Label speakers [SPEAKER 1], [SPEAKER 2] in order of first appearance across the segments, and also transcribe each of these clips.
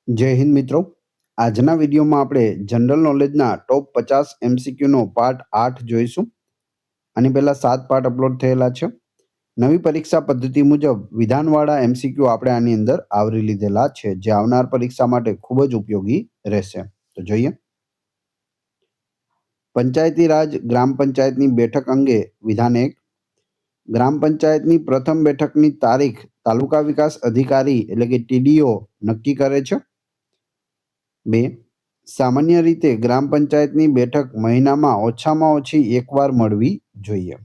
[SPEAKER 1] જય હિન્દ મિત્રો. આજના વિડીયોમાં આપણે જનરલ નોલેજના ટોપ 50 એમસીક્યુનો પાર્ટ 8 જોઈશું. આની પહેલા 7 પાર્ટ અપલોડ થયેલા છે. નવી પરીક્ષા પદ્ધતિ મુજબ વિધાનવાળા એમસીક્યુ આપણે આની અંદર આવરી લીધેલા છે, જે આવનાર પરીક્ષા માટે ખૂબ જ ઉપયોગી રહેશે. તો જોઈએ. પંચાયતી રાજ ગ્રામ પંચાયતની બેઠક અંગે વિધાન 1. ગ્રામ પંચાયતની પ્રથમ બેઠકની તારીખ તાલુકા વિકાસ અધિકારી એટલે કે ટીડીઓ નક્કી કરે છે. 2. સામાન્ય રીતે ગ્રામ પંચાયતની બેઠક મહિનામાં ઓછામાં ઓછી એકવાર મળવી જોઈએ.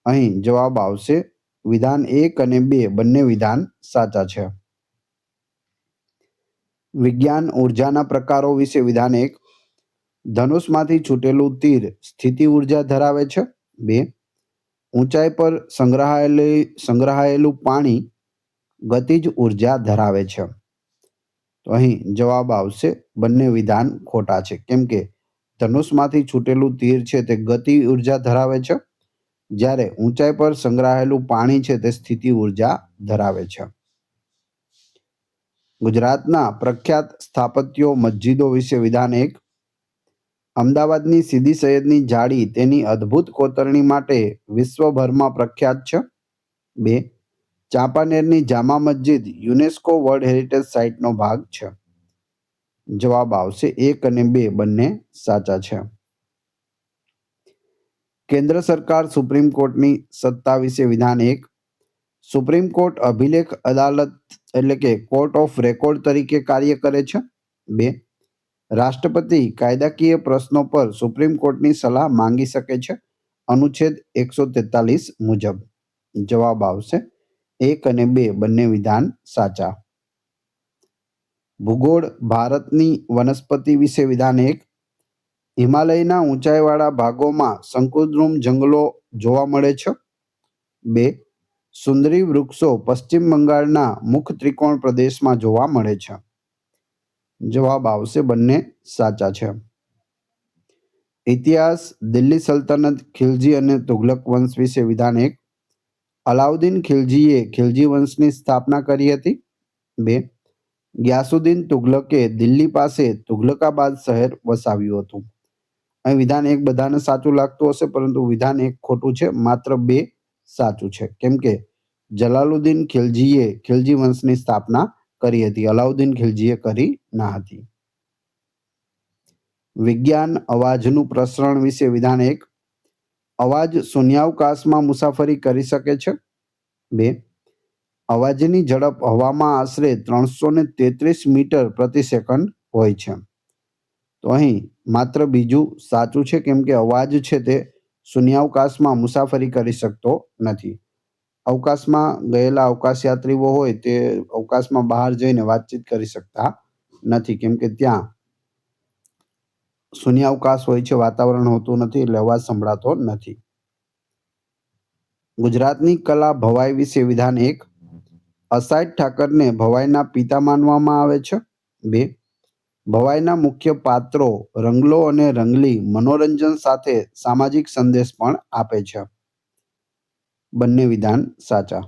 [SPEAKER 1] અહીં જવાબ આવશે વિધાન 1 અને 2 બંને વિધાન સાચા છે. વિજ્ઞાન ઉર્જાના પ્રકારો વિશે વિધાન 1. ધનુષમાંથી છૂટેલું તીર સ્થિતિ ઉર્જા ધરાવે છે. 2. ઊંચાઈ પર સંગ્રહાયેલું પાણી ગતિજ ઉર્જા ધરાવે છે. તો અહીં જવાબ આવશે બંને વિધાન ખોટા છે, કેમ કે ધનુષમાંથી છૂટેલું તીર છે તે ગતિ ઉર્જા ધરાવે છે, જ્યારે ઊંચાઈ પર સંગ્રહાયેલું પાણી છે તે સ્થિતિ ઉર્જા ધરાવે છે. ગુજરાતના પ્રખ્યાત સ્થાપત્યો મસ્જિદો વિશે વિધાન 1. અમદાવાદની સીદી સૈયદની જાળી તેની અદ્ભુત કોતરણી માટે વિશ્વભરમાં પ્રખ્યાત છે. 2. ચાંપાનેરની Jama Masjid UNESCO world heritage સાઇટનો ભાગ છે. જવાબ આવશે 1 અને 2 બંને સાચા છે. કેન્દ્ર સરકાર સુપ્રીમ કોર્ટની સત્તા વિશે વિધાન 1. સુપ્રીમ કોર્ટ અભિલેખ અદાલત એટલે કે કોર્ટ ઓફ રેકોર્ડ તરીકે કાર્ય કરે છે. 2. રાષ્ટ્રપતિ કાયદાકીય પ્રશ્નો પર સુપ્રીમ કોર્ટની સલાહ માંગી શકે છે, અનુચ્છેદ 143 મુજબ. જવાબ આવશે 1 અને 2 બંને વિધાન સાચા. ભૂગોળ ભારતની વનસ્પતિ વિશે વિધાન 1. હિમાલયના ઊંચાઈવાળા ભાગોમાં શંકુદ્રુમ જંગલો જોવા મળે છે. 2. સુંદરી વૃક્ષો પશ્ચિમ બંગાળના મુખ ત્રિકોણ પ્રદેશમાં જોવા મળે છે. જવાબ આવશે બંને સાચા છે. ઇતિહાસ દિલ્હી સલ્તનત ખિલજી અને તુઘલક વંશ વિશે વિધાન 1. અલાઉદ્દીન ખિલજીએ ખિલજી વંશની સ્થાપના કરી હતી. 2. ગ્યાસુદ્દીન તુઘલકે દિલ્હી પાસે તુઘલકાબાદ શહેર વસાવ્યું હતું. અહીં વિધાન 1 બધાને સાચું લાગતું હશે, પરંતુ વિધાન 1 ખોટું છે. માત્ર 2 સાચું છે, કેમ કે જલાલુદ્દીન ખિલજીએ ખિલજી વંશની સ્થાપના કરી હતી, અલાઉદ્દીન ખિલજીએ કરી ના હતી. વિજ્ઞાન અવાજનું પ્રસરણ વિશે વિધાન 1. અવાજ શૂન્યાવકાશમાં મુસાફરી કરી શકે છે. 2. અવાજની ઝડપ હવામાં આશરે 333 મીટર પ્રતિ સેકન્ડ હોય છે. તો અહીં માત્ર બીજું સાચું છે, કેમ કે અવાજ છે તે શૂન્યાવકાશમાં મુસાફરી કરી શકતો નથી. અવકાશમાં ગયેલા અવકાશયાત્રીઓ હોય તે અવકાશમાં બહાર જઈને વાતચીત કરી શકતા નથી, કેમ કે ત્યાં શૂન્યાવકાશ હોય છે, વાતાવરણ હોતું નથી, એટલે અવાજ સંભળાતો નથી. ગુજરાતની કલા ભવાઈ વિશે વિધાન 1. અસાઈડ ઠાકરને ભવાઈના પિતા માનવામાં આવે છે. 2. ભવાઈના મુખ્ય પાત્રો રંગલો અને રંગલી મનોરંજન સાથે સામાજિક સંદેશ પણ આપે છે. બંને વિધાન સાચા.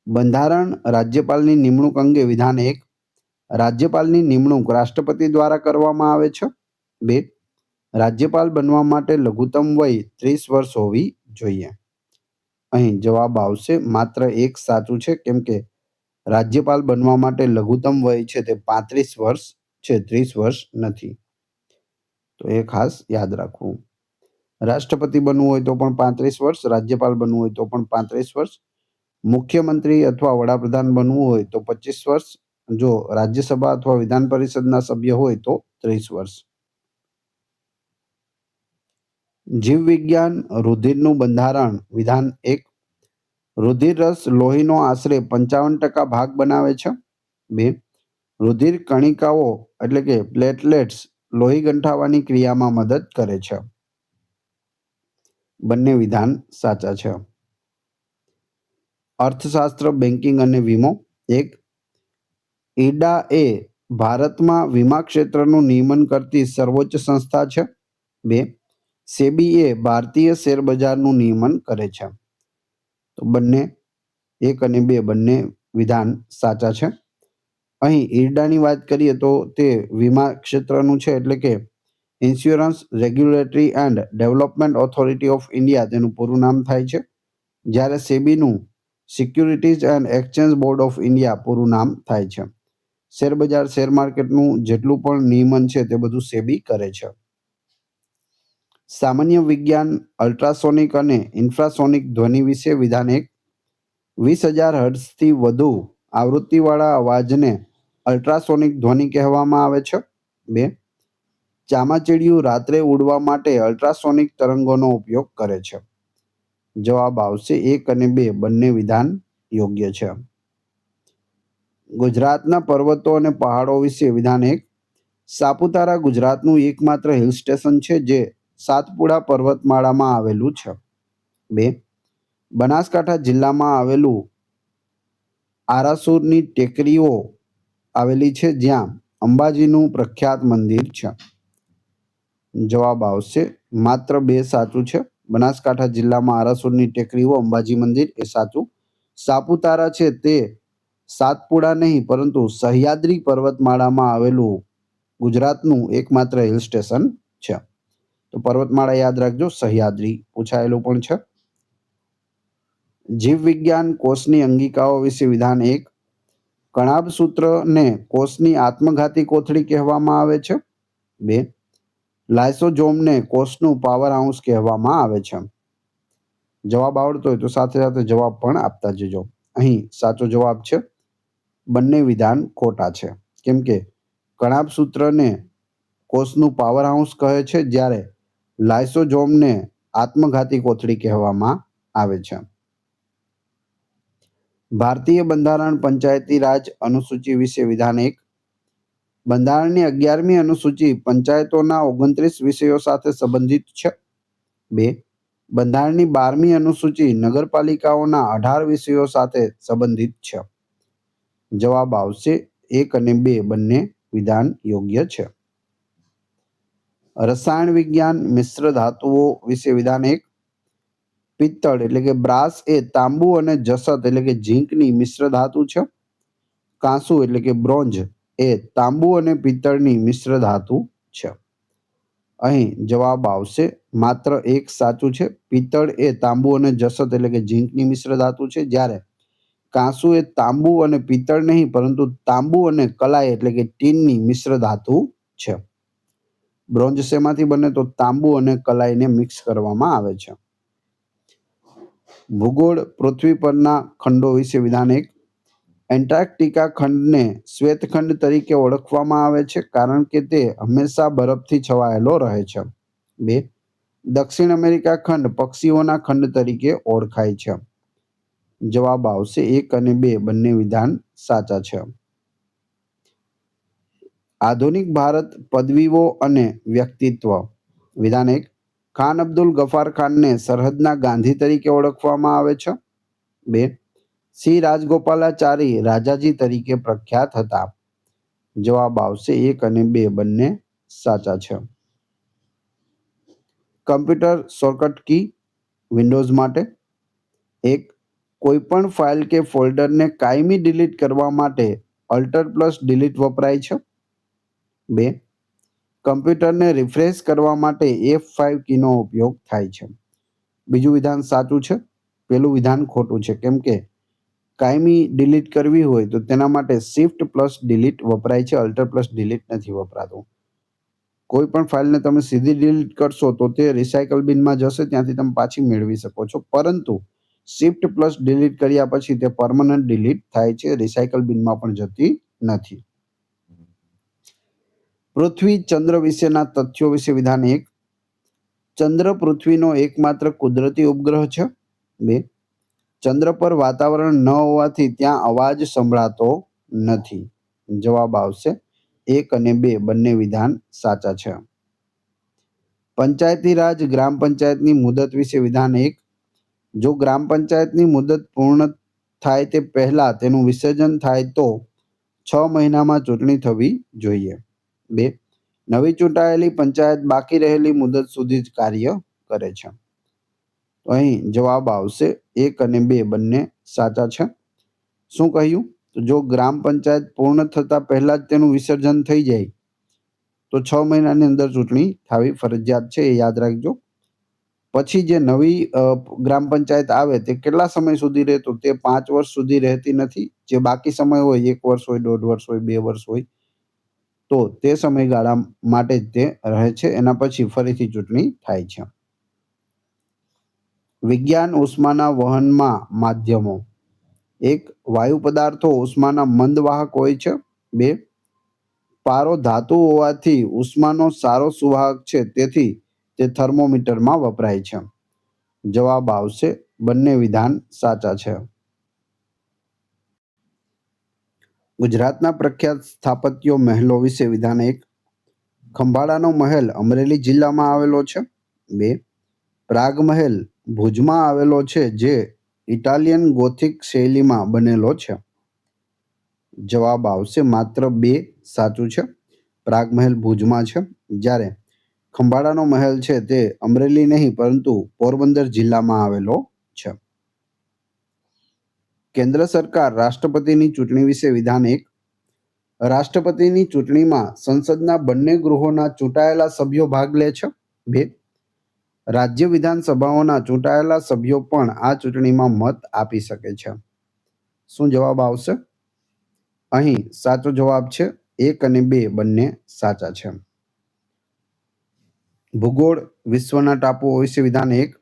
[SPEAKER 1] બંધારણ રાજ્યપાલની નિમણૂક અંગે વિધાન 1. રાજ્યપાલની નિમણૂક રાષ્ટ્રપતિ દ્વારા કરવામાં આવે છે. 2. રાજ્યપાલ બનવા માટે લઘુત્તમ વય 30 વર્ષ હોવી જોઈએ. અહીં જવાબ આવશે માત્ર 1 સાચું છે, કેમ કે રાજ્યપાલ બનવા માટે લઘુત્તમ વય છે તે 35 વર્ષ છે, 30 વર્ષ નથી. તો એ ખાસ યાદ રાખવું. રાષ્ટ્રપતિ બનવું હોય તો પણ 35 વર્ષ, રાજ્યપાલ બનવું હોય તો પણ 35 વર્ષ, મુખ્યમંત્રી અથવા વડાપ્રધાન બનવું હોય તો 25 વર્ષ, જો રાજ્યસભા અથવા વિધાન પરિષદના સભ્ય હોય તો 30 વર્ષ. જીવ વિજ્ઞાન રુધિરનું બંધારણ વિધાન 1. રુધિર રસ લોહીનો આશરે 55% ભાગ બનાવે છે. 2. રુધિર કણિકાઓ એટલે કે પ્લેટલેટ્સ લોહી ગંઠાવાની ક્રિયામાં મદદ કરે છે. બંને વિધાન સાચા છે. અર્થશાસ્ત્ર, બેન્કિંગ અને વીમો. 1. ઇરડા એ ભારતમાં વીમા ક્ષેત્રનું નિયમન કરતી સર્વોચ્ચ સંસ્થા છે. 2. સેબી એ ભારતીય શેર બજારનું નિયમન કરે છે. તો બંને 1 અને 2 બંને વિધાન સાચા છે. અહીં ઈરડાની વાત કરીએ તો તે વીમા ક્ષેત્રનું છે, એટલે કે insurance regulatory and development authority of India તેનું પૂરું નામ થાય છે. જ્યારે સેબીનું securities and exchange board of India પૂરું નામ થાય છે. શેરબજાર શેર માર્કેટનું જેટલું પણ નિયમન છે તે બધું સેબી કરે છે. સામાન્ય વિજ્ઞાન અલ્ટ્રાસોનિક અને ઇન્ફ્રાસોનિક ધ્વનિ વિશે વિધાન 1. 20,000 હર્ટ્ઝથી વધુ આવૃત્તિવાળા અવાજને અલ્ટ્રાસોનિક ધ્વનિ કહેવામાં આવે છે. 2. ચામાચીડિયું રાત્રે ઉડવા માટે અલ્ટ્રાસોનિક તરંગોનો ઉપયોગ કરે છે. જવાબ આવશે 1 અને 2 બંને વિધાન યોગ્ય છે. ગુજરાતના પર્વતો અને પહાડો વિશે વિધાન 1. સાપુતારા ગુજરાતનું એકમાત્ર હિલ સ્ટેશન છે જે સાતપુડા પર્વતમાળામાં આવેલું છે. 2. બનાસકાંઠા જિલ્લામાં આવેલું આરાસુરની ટેકરીઓ આવેલી છે જ્યાં અંબાજીનું પ્રખ્યાત મંદિર છે. જવાબ આવશે માત્ર 2 સાચું છે. બનાસકાંઠા જિલ્લામાં આરાસુરની ટેકરીઓ, અંબાજી મંદિર એ સાચું. સાપુતારા છે તે સાતપુડા નહીં પરંતુ સહ્યાદ્રી પર્વતમાળામાં આવેલું ગુજરાતનું એકમાત્ર હિલ સ્ટેશન છે. તો પર્વતમાળા યાદ રાખજો, સહ્યાદ્રી પૂછાયેલું પણ છે. જીવ વિજ્ઞાન કોષની અંગિકાઓ વિશે વિધાન 1. કણાભ સૂત્રને કોષની આત્મઘાતી કોથળી કહેવામાં આવે છે. 2. લાયસોઝોમને કોષનું પાવર હાઉસ કહેવામાં આવે છે. જવાબ આવડતો હોય તો સાથે સાથે જવાબ પણ આપતા જજો. અહીં સાચો જવાબ છે. બંને વિધાન ખોટા છે, કેમ કે કણાભ સૂત્રને કોષનું પાવર હાઉસ કહે છે જ્યારે લાયસોઝોમને આત્મઘાતી કોથળી કહેવામાં આવે છે. ભારતીય બંધારણ પંચાયતી રાજ અનુસૂચિ વિશે વિધાન 1. બંધારણની 11મી અનુસૂચિ પંચાયતોના 29 વિષયો સાથે સંબંધિત છે. 2. બંધારણની 12મી અનુસૂચિ નગરપાલિકાઓના 18 વિષયો સાથે સંબંધિત છે. જવાબ આવશે 1 અને 2 બંને વિધાન યોગ્ય છે. રસાયણ વિજ્ઞાન મિશ્ર ધાતુઓ વિશે વિધાન 1. પિત્તળ એટલે કે બ્રાસ એ તાંબુ અને જસત એટલે કે ઝીંકની મિશ્ર ધાતુ છે. કાંસુ એટલે કે બ્રોન્ઝ એ તાંબુ અને પિત્તળની મિશ્ર ધાતુ છે. અહીં જવાબ આવશે માત્ર 1 સાચું છે. પિત્તળ એ તાંબુ અને જસત એટલે કે ઝીંકની મિશ્ર ધાતુ છે, જ્યારે કાંસુ એ તાંબુ અને પિત્તળ નહીં પરંતુ તાંબુ અને કલાય એટલે કે ટીનની મિશ્ર ધાતુ છે. બ્રોન્ઝ શેમાંથી બને તો તાંબુ અને કલાઈને મિક્સ કરવામાં આવે છે. ભૂગોળ પૃથ્વી પરના ખંડો વિશે વિધાન 1. એન્ટાર્કટિકા ખંડને શ્વેતખંડ તરીકે ઓળખવામાં આવે છે કારણ કે તે હંમેશા બરફથી છવાયેલો રહે છે. 2. દક્ષિણ અમેરિકા ખંડ પક્ષીઓના ખંડ તરીકે ઓળખાય છે. જવાબ આવશે 1 અને 2 બંને વિધાન સાચા છે. આધુનિક ભારત પદવીઓ અને વ્યક્તિત્વ વિધાન 1. ખાન અબ્દુલ ગફાર ખાનને સરહદના ગાંધી તરીકે ઓળખવામાં આવે છે. 2. શ્રી રાજગોપાલાચારી રાજાજી તરીકે પ્રખ્યાત હતા. જવાબ આવશે 1 અને 2 બંને સાચા છે. કમ્પ્યુટર શોર્ટકટ કી વિન્ડોઝ માટે 1. કોઈપણ ફાઇલ કે ફોલ્ડરને કાયમી ડિલીટ કરવા માટે Alt+Delete વપરાય છે. 2. કમ્પ્યુટરને રિફ્રેશ કરવા માટે F5 કીનો ઉપયોગ થાય છે. બીજું વિધાન સાચું છે, પેલું વિધાન ખોટું છે, કેમ કે કાયમી ડિલીટ કરવી હોય તો તેના માટે Shift+Delete વપરાય છે, Alt+Delete નથી વપરાતું. કોઈ પણ ફાઇલને તમે સીધી ડિલીટ કરશો તો તે રિસાયકલ બિનમાં જશે, ત્યાંથી તમે પાછી મેળવી શકો છો, પરંતુ Shift+Delete કર્યા પછી તે પરમનન્ટ ડિલીટ થાય છે, રિસાયકલ બિનમાં પણ જતી નથી. પૃથ્વી ચંદ્ર વિશેના તથ્યો વિશે વિધાન 1. ચંદ્ર પૃથ્વીનો એકમાત્ર કુદરતી ઉપગ્રહ છે. 2. ચંદ્ર પર વાતાવરણ ન હોવાથી ત્યાં અવાજ સંભળાતો નથી. જવાબ આવશે 1 અને 2 બંને વિધાન સાચા છે. પંચાયતી રાજ ગ્રામ પંચાયતની મુદત વિશે વિધાન 1. જો ગ્રામ પંચાયતની મુદત પૂર્ણ થાય તે પહેલા તેનું વિસર્જન થાય તો 6 મહિનામાં ચૂંટણી થવી જોઈએ. 2. નવી ચૂંટાયેલી પંચાયત બાકી રહેલી મુદત સુધી જ કાર્ય કરે છે. અહીં જવાબ આવશે 1 અને 2 બંને સાચા છે. શું કહ્યું? તો જો ગ્રામ પંચાયત પૂર્ણ થતા પહેલા જ તેનું વિસર્જન થઈ જાય તો 6 મહિનાની અંદર ચૂંટણી થવી ફરજિયાત છે, એ યાદ રાખજો. પછી જે નવી ગ્રામ પંચાયત આવે તે કેટલા સમય સુધી રહે, તો તે 5 વર્ષ સુધી રહેતી નથી. જે બાકી સમય હોય 1 વર્ષ હોય, 1.5 વર્ષ હોય, 2 વર્ષ હોય, તો તે સમયગાળા માટે જ તે રહે છે. એના પછી ફરીથી ચૂંટણી થાય છે. વિજ્ઞાન ઉષ્માના વહનમાં માધ્યમો. 1. વાયુ પદાર્થો ઉષ્માના મંદ વાહક હોય છે. 2. પારો ધાતુ હોવાથી ઉષ્માનો સારો સુવાહક છે, તેથી તે થર્મોમીટરમાં વપરાય છે. જવાબ આવશે બંને વિધાન સાચા છે. ગુજરાતના પ્રખ્યાત સ્થાપત્ય મહેલો વિશે વિધાન 1. ખંભાળાનો મહેલ અમરેલી જિલ્લામાં આવેલો છે. 2. પ્રાગ મહેલ ભુજમાં આવેલો છે, જે ઇટાલિયન ગોથિક શૈલીમાં બનેલો છે. જવાબ આવશે માત્ર 2 સાચું છે. પ્રાગ મહેલ ભુજમાં છે, જ્યારે ખંભાળાનો મહેલ છે તે અમરેલી નહીં પરંતુ પોરબંદર જિલ્લામાં આવેલો છે. કેન્દ્ર સરકાર રાષ્ટ્રપતિની ચૂંટણી વિશે વિધાન 1. રાષ્ટ્રપતિની ચૂંટણીમાં સંસદના બંને ગૃહોના ચૂંટાયેલા સભ્યો ભાગ લે છે. 2. રાજ્ય વિધાનસભાઓના ચૂંટાયેલા સભ્યો પણ આ ચૂંટણીમાં મત આપી શકે છે. શું જવાબ આવશે? અહીં સાચો જવાબ છે 1 અને 2 બંને સાચા છે. ભૂગોળ વિશ્વના ટાપુઓ વિશે વિધાન 1.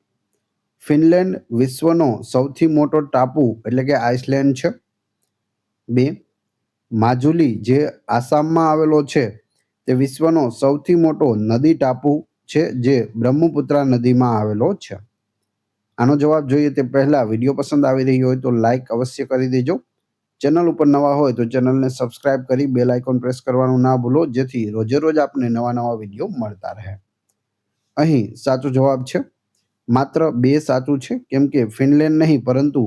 [SPEAKER 1] ફિનલેન્ડ વિશ્વનો સૌથી મોટો ટાપુ એટલે કે આઇસલેન્ડ છે. 2. માજુલી જે આસામમાં આવેલો છે તે વિશ્વનો સૌથી મોટો નદી ટાપુ છે, જે બ્રહ્મપુત્રા નદીમાં આવેલો છે. આનો જવાબ જોઈએ તે પહેલા વિડીયો પસંદ આવી રહ્યો હોય તો લાઈક અવશ્ય કરી દેજો. ચેનલ ઉપર નવા હોય તો ચેનલને સબસ્ક્રાઇબ કરી બેલ આઇકોન પ્રેસ કરવાનું ના ભૂલો, જેથી રોજે રોજ આપને નવા વિડીયો મળતા રહે. અહીં સાચો જવાબ છે માત્ર 2 સાચું છે, કેમ કે ફિનલેન્ડ નહીં પરંતુ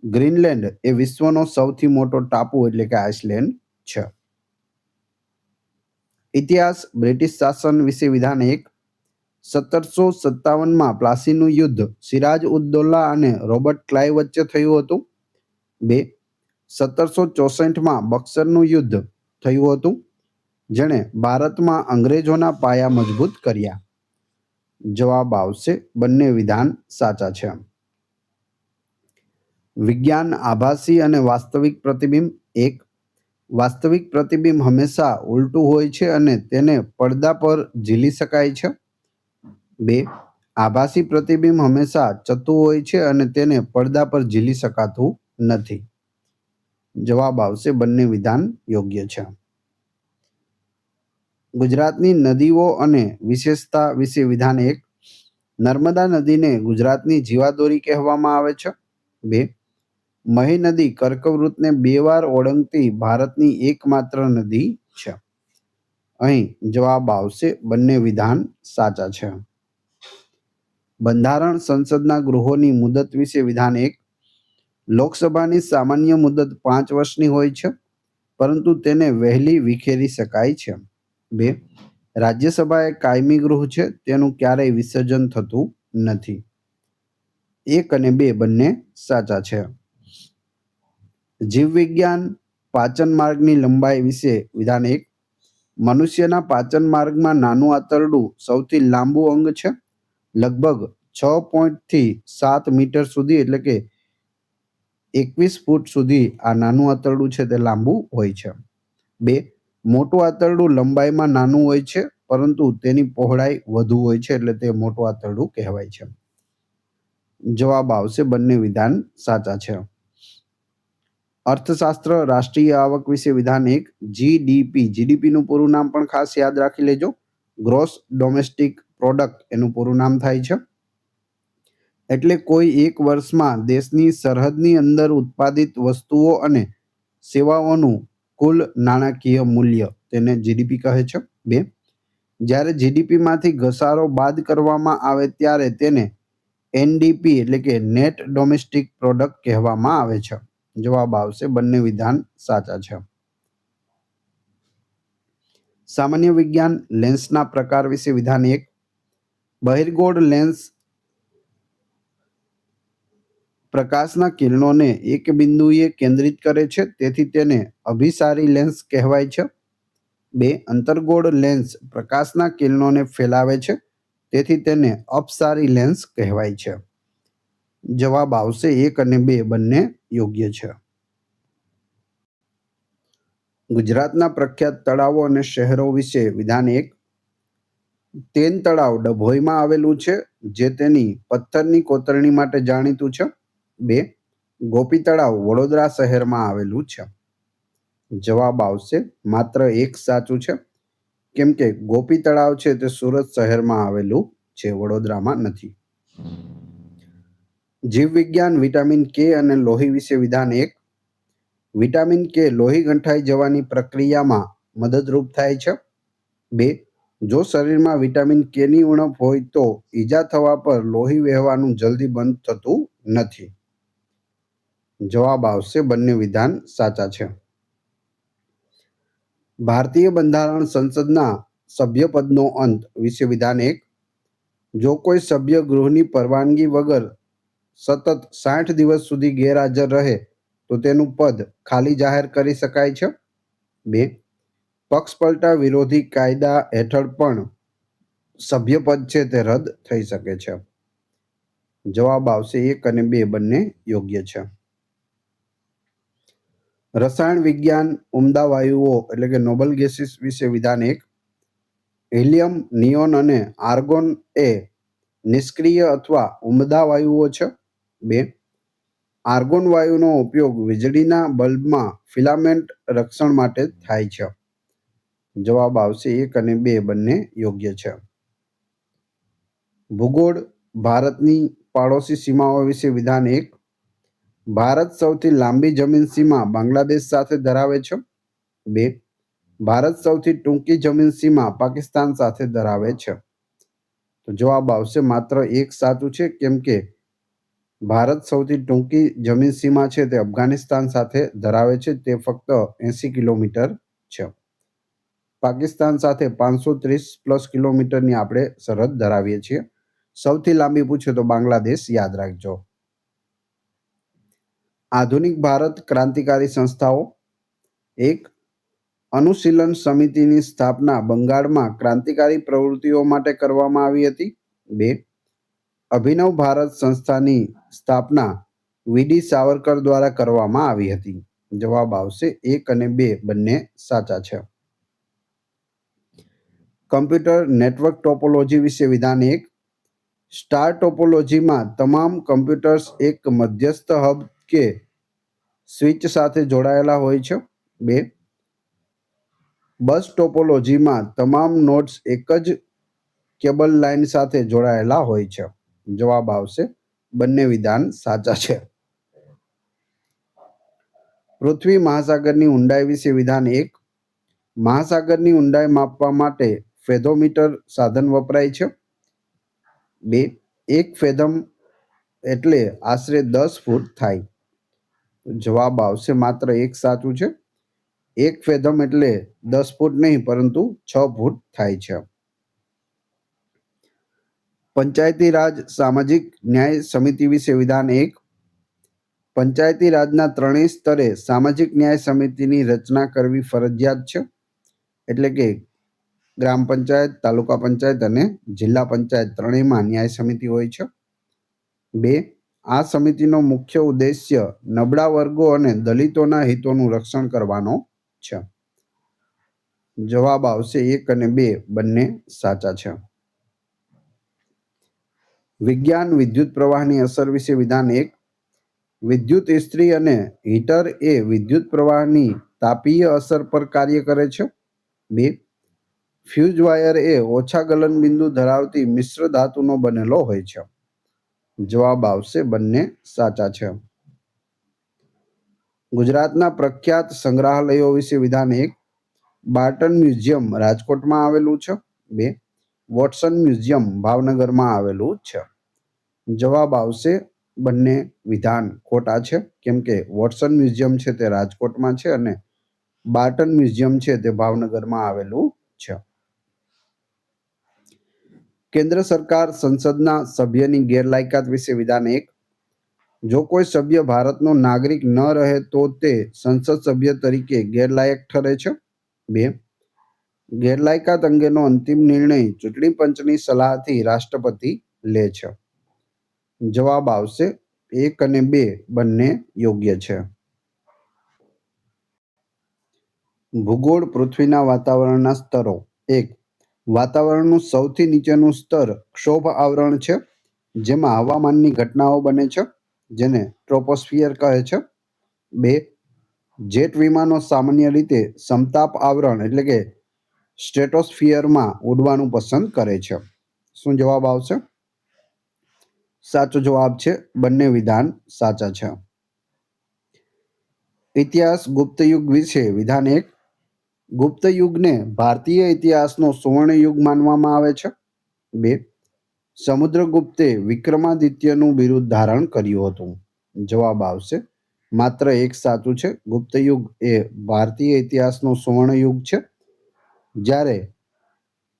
[SPEAKER 1] ગ્રીનલેન્ડ એ વિશ્વનો સૌથી મોટો ટાપુ એટલે કે આઇસલેન્ડ છે. ઇતિહાસ બ્રિટિશ શાસન વિશે વિધાન 1. 1757માં પ્લાસીનું યુદ્ધ સિરાજ ઉદ-દૌલા અને રોબર્ટ ક્લાઇવ વચ્ચે થયું હતું. 2. 1764માં બક્સરનું યુદ્ધ થયું હતું, જેણે ભારતમાં અંગ્રેજોના પાયા મજબૂત કર્યા. જવાબ આવશે બંને વિધાન સાચા છે. વિજ્ઞાન આભાસી અને વાસ્તવિક પ્રતિબિંબ. 1. વાસ્તવિક પ્રતિબિંબ હંમેશા ઉલટું હોય છે અને તેને પડદા પર ઝીલી શકાય છે. 2. આભાસી પ્રતિબિંબ હંમેશા ચત્તુ હોય છે અને તેને પડદા પર ઝીલી શકાતું નથી. જવાબ આવશે બંને વિધાન યોગ્ય છે. ગુજરાતની નદીઓ અને વિશેષતા વિશે વિધાન 1. નર્મદા નદીને ગુજરાતની જીવાદોરી કહેવામાં આવે છે. 2. મહી નદી કર્કવૃતને 2 વાર ઓળંગતી ભારતની એકમાત્ર નદી છે. અહીં જવાબ આવશે બંને વિધાન સાચા છે. બંધારણ સંસદના ગૃહોની મુદત વિશે વિધાન 1. લોકસભાની સામાન્ય મુદત 5 વર્ષની હોય છે, પરંતુ તેને વહેલી વિખેરી શકાય છે. 2. રાજ્યસભા એ કાયમી ગૃહ છે, તેનું ક્યારેય વિસર્જન થતું નથી. 1 અને 2 બંને સાચા છે. જીવવિજ્ઞાન પાચન માર્ગની લંબાઈ વિશે વિધાન 1. મનુષ્યના પાચન માર્ગમાં નાનું આંતરડું સૌથી લાંબુ અંગ છે. લગભગ 6 થી 7 મીટર સુધી એટલે કે 21 ફૂટ સુધી આ નાનું આંતરડું છે તે લાંબુ હોય છે. 2. મોટું આંતરડું લંબાઈમાં નાનું હોય છે, પરંતુ તેની પહોળાઈ વધુ હોય છે, એટલે તે મોટું આંતરડું કહેવાય છે. જવાબ આવશે બંને વિધાન સાચા છે. અર્થશાસ્ત્ર રાષ્ટ્રીય આવક વિશે વિધાન 1. જીડીપી. જીડીપીનું પૂરું નામ પણ ખાસ યાદ રાખી લેજો. ગ્રોસ ડોમેસ્ટિક પ્રોડક્ટ એનું પૂરું નામ થાય છે. એટલે કોઈ એક વર્ષમાં દેશની સરહદની અંદર ઉત્પાદિત વસ્તુઓ અને સેવાઓનું કુલ નાણાકીય મૂલ્ય, તેને જીડીપી કહે છે. 2. જ્યારે જીડીપીમાંથી ઘસારો બાદ કરવામાં આવે ત્યારે તેને એનડીપી એટલે કે નેટ ડોમેસ્ટિક પ્રોડક્ટ કહેવામાં આવે છે. જવાબ આવશે બંને વિધાન સાચા છે. સામાન્ય વિજ્ઞાન લેન્સના પ્રકાર વિશે વિધાન 1. બહિર્ગોળ લેન્સ પ્રકાશના કિરણોને એક બિંદુએ કેન્દ્રિત કરે છે, તેથી તેને અભિસારી લેન્સ કહેવાય છે. 2. અંતર્ગોળ લેન્સ પ્રકાશના કિરણોને ફેલાવે છે, તેથી તેને અપસારી લેન્સ કહેવાય છે. જવાબ આવશે 1 અને 2 બંને યોગ્ય છે. ગુજરાતના પ્રખ્યાત તળાવો અને શહેરો વિશે વિધાન 1. તેન તળાવ ડભોઈમાં આવેલું છે, જે તેની પથ્થરની કોતરણી માટે જાણીતું છે. 2. ગોપી તળાવ વડોદરા શહેરમાં આવેલું છે. જવાબ આવશે માત્ર 1 સાચું છે, કેમ કે ગોપી તળાવ છે તે સુરત શહેરમાં આવેલું છે, વડોદરામાં નથી. જીવવિજ્ઞાન વિટામિન કે અને લોહી વિશે વિધાન 1. વિટામિન કે લોહી ગંઠાઈ જવાની પ્રક્રિયામાં મદદરૂપ થાય છે. 2. જો શરીરમાં વિટામિન કેની ઉણપ હોય તો ઈજા થવા પર લોહી વહેવાનું જલ્દી બંધ થતું નથી. જવાબ આવશે બંને વિધાન સાચા છે. ભારતીય બંધારણ સંસદના સભ્યપદનો અંત વિશે વિધાન 1. જો કોઈ સભ્ય ગૃહની પરવાનગી વગર સતત 60 દિવસ સુધી ગેરહાજર રહે તો તેનું પદ ખાલી જાહેર કરી શકાય છે. 2. પક્ષપલટા વિરોધી કાયદા હેઠળ પણ સભ્યપદ છે તે રદ થઈ શકે છે. જવાબ આવશે 1 અને 2 બંને યોગ્ય છે. રસાયણ વિજ્ઞાન ઉમદા વાયુઓ એટલે કે નોબલ ગેસીસ વિશે વિધાન 1. હિલિયમ, નિયોન અને આર્ગોન એ નિષ્ક્રિય અથવા ઉમદા વાયુઓ છે. 2. આર્ગોન વાયુનો ઉપયોગ વીજળીના બલ્બમાં ફિલામેન્ટ રક્ષણ માટે થાય છે. જવાબ આવશે 1 અને 2 બંને યોગ્ય છે. ભૂગોળ ભારતની પાડોશી સીમાઓ વિશે વિધાન 1. ભારત સૌથી લાંબી જમીન સીમા બાંગ્લાદેશ સાથે ધરાવે છે. 2. ભારત સૌથી ટૂંકી જમીન સીમા પાકિસ્તાન સાથે ધરાવે છે. તો જવાબ આવશે માત્ર 1 સાચું છે, કેમ કે ભારત સૌથી ટૂંકી જમીન સીમા છે તે અફઘાનિસ્તાન સાથે ધરાવે છે, તે ફક્ત 80 કિલોમીટર છે. પાકિસ્તાન સાથે 530+ કિલોમીટરની આપણે સરહદ ધરાવીએ છીએ. સૌથી લાંબી પૂછે તો બાંગ્લાદેશ યાદ રાખજો. આધુનિક ભારત ક્રાંતિકારી સંસ્થાઓ. 1. અનુશીલન સમિતિની સ્થાપના બંગાળમાં ક્રાંતિકારી પ્રવૃત્તિઓ માટે કરવામાં આવી હતી. 2. અભિનવ ભારત સંસ્થાની સ્થાપના વી.ડી. સાવરકર દ્વારા કરવામાં આવી હતી. જવાબ આવશે 1 અને 2 બંને સાચા છે. કમ્પ્યુટર નેટવર્ક ટોપોલોજી વિશે વિધાન 1. સ્ટાર ટોપોલોજીમાં તમામ કમ્પ્યુટર્સ એક મધ્યસ્થ હબ કે સ્વિચ સાથે જોડાયેલા હોય છે. 2. બસ ટોપોલોજીમાં તમામ નોડ્સ એક જ કેબલ લાઇન સાથે જોડાયેલા હોય છે. જવાબ આવશે બંને વિધાન સાચા છે. પૃથ્વી મહાસાગરની ઊંડાઈ વિશે વિધાન 1. મહાસાગરની ઊંડાઈ માપવા માટે ફેથોમીટર સાધન વપરાય છે. 2. 1 ફેથમ એટલે આશરે 10 ફૂટ થાય. જવાબ આવશે માત્ર 1 સાચું છે. 1 ફેથમ એટલે 10 ફૂટ નહીં, પરંતુ 6 ફૂટ થાય છે. પંચાયતી રાજ સામાજિક ન્યાય સમિતિ વિશે વિધાન 1. પંચાયતી રાજના ત્રણેય સ્તરે સામાજિક ન્યાય સમિતિની રચના કરવી ફરજિયાત છે. એટલે કે ગ્રામ પંચાયત, તાલુકા પંચાયત અને જિલ્લા પંચાયત ત્રણેયમાં ન્યાય સમિતિ હોય છે. 2. આ સમિતિનો મુખ્ય ઉદ્દેશ્ય નબળા વર્ગો અને દલિતોના હિતોનું રક્ષણ કરવાનો છે. જવાબ આવશે 1 અને 2 બંને સાચા છે. વિજ્ઞાન વિદ્યુત પ્રવાહની અસર વિશે વિધાન 1. વિદ્યુત ઇસ્ત્રી અને હીટર એ વિદ્યુત પ્રવાહની તાપીય અસર પર કાર્ય કરે છે. 2. ફ્યુઝ વાયર એ ઓછા ગલનબિંદુ ધરાવતી મિશ્ર ધાતુનો બનેલો હોય છે. જવાબ આવશે બંને સાચા છે. ગુજરાતના પ્રખ્યાત સંગ્રહાલયો વિશે વિધાન 1. બાર્ટન મ્યુઝિયમ રાજકોટમાં આવેલું છે. 2. વોટસન મ્યુઝિયમ ભાવનગરમાં આવેલું છે. જવાબ આવશે બંને વિધાન ખોટા છે, કેમ કે વોટસન મ્યુઝિયમ છે તે રાજકોટમાં છે અને બાર્ટન મ્યુઝિયમ છે તે ભાવનગરમાં આવેલું છે. કેન્દ્ર સરકાર સંસદના સભ્યની ગેરલાયકાત વિશે વિધાન 1. જો કોઈ સભ્ય ભારતનો નાગરિક ન રહે તો તે સંસદ સભ્ય તરીકે ગેરલાયક ઠરે છે. 2. ગેરલાયકાત અંગેનો અંતિમ નિર્ણય ચૂંટણી પંચની સલાહથી રાષ્ટ્રપતિ લે છે. જવાબ આવશે 1 અને 2 બંને યોગ્ય છે. ભૂગોળ પૃથ્વીના વાતાવરણના સ્તરો. 1. વાતાવરણનું સૌથી નીચેનું સ્તર ક્ષોભ આવરણ છે, જેમાં હવામાનની ઘટનાઓ બને છે, જેને ટ્રોપોસ્ફિયર કહે છે. 2. જેટ વિમાનો સામાન્ય રીતે સમતાપ આવરણ એટલે કે સ્ટ્રેટોસ્ફિયરમાં ઉડવાનું પસંદ કરે છે. શું જવાબ આવશે? સાચો જવાબ છે બંને વિધાન સાચા છે. ઇતિહાસ ગુપ્ત યુગ વિશે. વિધાન 1. ગુપ્ત યુગને ભારતીય ઇતિહાસનો સુવર્ણ યુગ માનવામાં આવે છે. 2. સમુદ્રગુપ્તે વિક્રમાદિત્યનું બિરુદ ધારણ કર્યું હતું. જવાબ આવશે માત્ર એક સાચું છે. ગુપ્ત યુગ એ ભારતીય ઇતિહાસનો સુવર્ણ યુગ છે, જ્યારે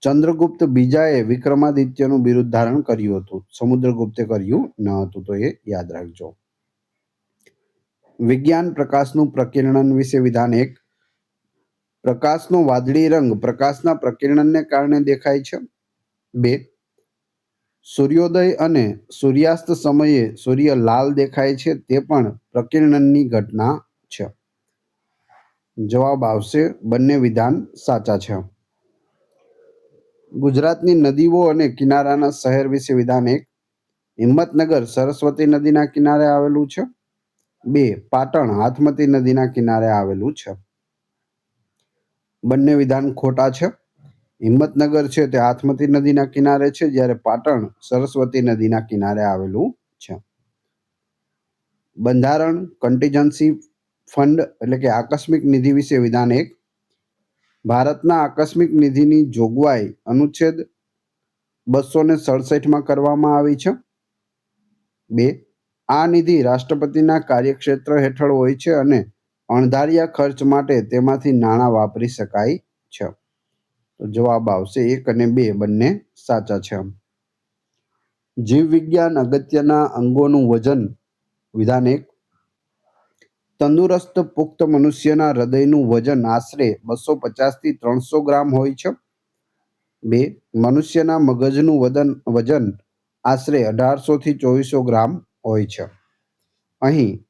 [SPEAKER 1] ચંદ્રગુપ્ત બીજાએ વિક્રમાદિત્યનું બિરુદ ધારણ કર્યું હતું. સમુદ્રગુપ્તે કર્યું ન હતું, તો એ યાદ રાખજો. વિજ્ઞાન પ્રકાશનું પ્રકીર્ણન વિશે. વિધાન 1. પ્રકાશનો વાદળી રંગ પ્રકાશના પ્રકીર્ણનને કારણે દેખાય છે. 2. સૂર્યોદય અને સૂર્યાસ્ત સમયે સૂર્ય લાલ દેખાય છે, તે પણ પ્રકીર્ણનની ઘટના છે. જવાબ આવશે બંને વિધાન સાચા છે. ગુજરાતની નદીઓ અને કિનારાના શહેર વિશે. વિધાન 1. હિંમતનગર સરસ્વતી નદીના કિનારે આવેલું છે. 2. પાટણ હાથમતી નદીના કિનારે આવેલું છે. બંને વિધાન ખોટા છે. હિંમતનગર છે તે હાથમતી નદીના કિનારે છે, જ્યારે પાટણ સરસ્વતી નદીના કિનારે આવેલું છે. બંધારણ કન્ટીજન્સી ફંડ એટલે કે આકસ્મિક નિધિ વિશે. વિધાન 1. ભારતના આકસ્મિક નિધિની જોગવાઈ અનુચ્છેદ 267 કરવામાં આવી છે. 2. આ નિધિ રાષ્ટ્રપતિના કાર્યક્ષેત્ર હેઠળ હોય છે અને અણધાર્યા ખર્ચ માટે તેમાંથી નાણાં વાપરી શકાય છે. તો જવાબ આવશે 1 અને 2 બંને સાચા છે. જીવવિજ્ઞાન અગત્યના અંગોનું વજન. વિધાન 1. તંદુરસ્ત પુખ્ત મનુષ્યના હૃદયનું વજન આશરે 250 થી 300 ગ્રામ હોય છે. 2. મનુષ્યના મગજનું વજન આશરે 1800 થી 2400 ગ્રામ હોય છે. અહીં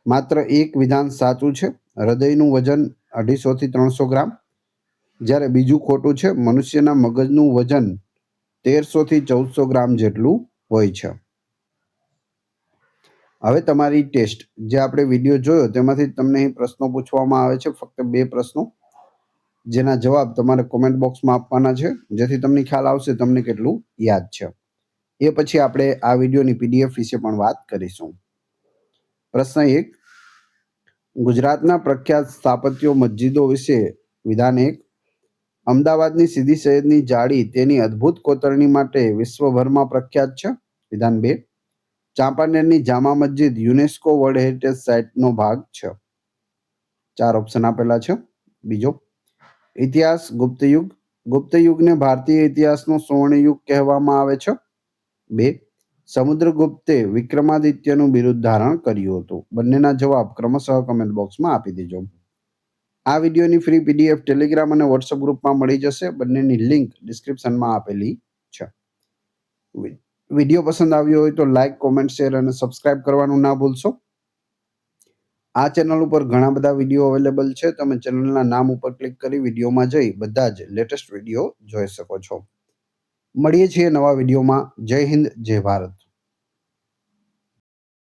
[SPEAKER 1] માત્ર એક વિધાન સાચું છે. હૃદયનું વજન 250 થી 300 ગ્રામ, જ્યારે બીજું ખોટું છે. મનુષ્યના મગજનું વજન 1300 થી 1400 ગ્રામ જેટલું હોય છે. હવે તમારી ટેસ્ટ, જે આપણે વિડીયો જોયો તેમાંથી તમને અહીં પ્રશ્નો પૂછવામાં આવે છે, ફક્ત 2 પ્રશ્નો, જેના જવાબ તમારે કોમેન્ટ બોક્સમાં આપવાના છે, જેથી તમને ખ્યાલ આવશે તમને કેટલું યાદ છે. એ પછી આપણે આ વિડીયોની PDF વિશે પણ વાત કરીશું. પ્રશ્ન 1. ગુજરાતના પ્રખ્યાત સ્થાપત્યો મસ્જિદો વિશે. વિધાન 1. અમદાવાદની સીદી સૈયદની જાળી તેની અદ્ભુત કોતરણી માટે વિશ્વભરમાં પ્રખ્યાત છે. વિધાન 2. ચાંપાનેરની Jama Masjid UNESCO world heritage સાઇટનો ભાગ છે. 4 ઓપ્શન આપેલા છે. બીજો, ઇતિહાસ ગુપ્ત યુગ. ગુપ્ત યુગને ભારતીય ઇતિહાસનો સુવર્ણ યુગ કહેવામાં આવે છે. 2. સમુદ્રગુપ્તે વિક્રમાદિત્યનું બિરુદ ધારણ કર્યું હતું. બંનેના જવાબ ક્રમશઃ કમેન્ટ બોક્સમાં આપી દેજો. આ વિડીયોની ફ્રી PDF ટેલિગ્રામ અને વોટ્સઅપ ગ્રુપમાં મળી જશે. બંનેની લિંક ડિસ્ક્રિપ્શનમાં આપેલી છે. વિડીયો પસંદ આવ્યો હોય તો લાઇક, કોમેન્ટ, શેર અને સબસ્ક્રાઇબ કરવાનું ના ભૂલશો. આ ચેનલ ઉપર ઘણા બધા વિડીયો અવેલેબલ છે. તમે ચેનલના નામ ઉપર ક્લિક કરી વિડીયોમાં જઈ બધા જ લેટેસ્ટ વિડીયો જોઈ શકો છો. મળીએ છીએ નવા વિડીયોમાં. જય હિન્દ, જય ભારત.